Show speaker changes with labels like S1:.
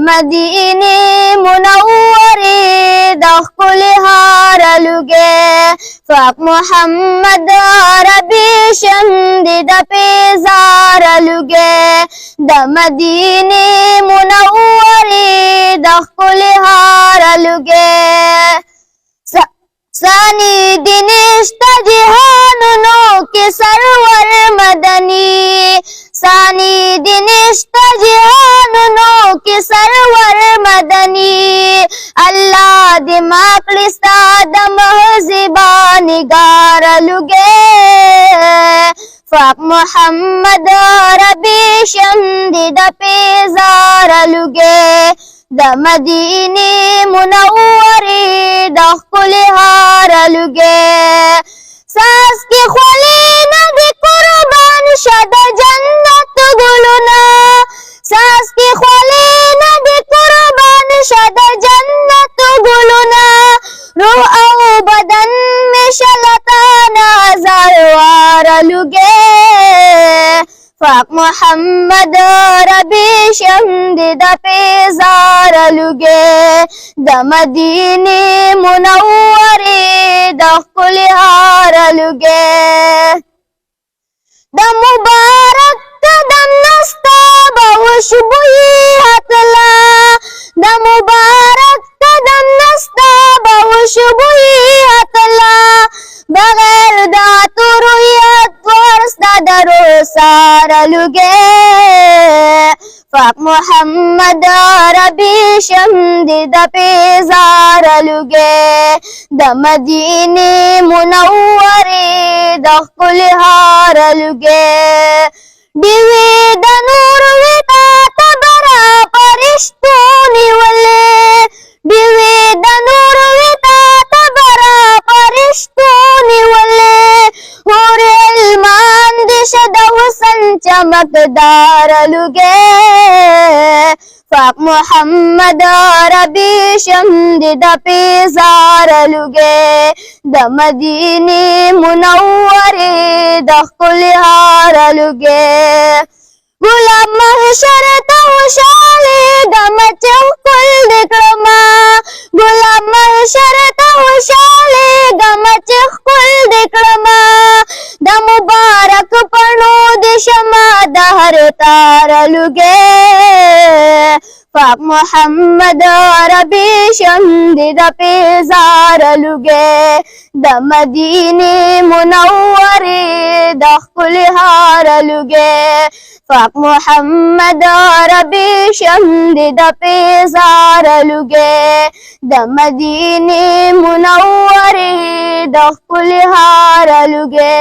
S1: ಮದೀನೆ ಮುನವ್ವರೆ ದಖ್ಕುಲ್ ಹಾರಲುಗೆ ಫಾಕ್ ಮುಹಮ್ಮದ್ ಅರಬಿ ಶಂದಿದ ಪೇಜಾರಲುಗೆ ದ ಮದೀನೆ ಮುನವ್ವರೆ ದಖ್ಕುಲ್ ಹಾರಲುಗೆ सानी दिनिश्त जिहानुनो के सरवर मदनी सानी दिनिश्त जिहानुनो के सरवर मदनी अल्लाह दिमाकलिस्ता दम ज़िबानी गारलुगे फाक मुहम्मद अरबी शंदिद पेजारलुगे द मदीने मुनव्वरे दख्कುಲ್ ಹಾರಲುಗೆ सास की ख्वाली नदी कुर्बान शद जन्नत गुलुना सास की ख्वाली नदी कुर्बान शद जन्नत गुलुना रूह औ बदन में शलताना ज़रवारलुगे फाक मुहम्मद अरबी शंदिद पेजारलुगे द मदीने मुनव्वरे दख्कುಲ್ हारलुगे द मुबारक कदम नस्ता बहुशबुई हतला द मुबारक कदम नस्ता बहुशबुई हतला बगैर दातु रुयत वर्स्ता दरो सारलुगे फाक मुहम्मद अरबी शंदिद पेजारलुगे द मदीने मुनव्वरे दख्कುಲ್ हारलुगे दिवे द नूर विता तबरा परिश्तूनी वले दिवे द नूर विता तबरा परिश्तूनी वले होरे इल्मान दिशद हुसन चमकदारलुगे फाक मुहम्मद अरबी शंदिद पेजारलुगे द मदीने मुनव्वरे दख्कುಲ್ हारलुगे गुलाब महशर तहुशाले गम चहुकुल दिक्रमा गुलाब महशर तहुशाले गम चहुकुल दिक्रमा द मुबारक पणो दिशमा दहर तारलुगे फाक मुहम्मद अरबी शंदिद पेजारलुगे द मदीने मुनव्वरे दख्कುಲ್ हारलुगे फाक मुहम्मद अरबी शंदिद पेजारलुगे द मदीने मुनव्वरे दख्कುಲ್ हारलुगे।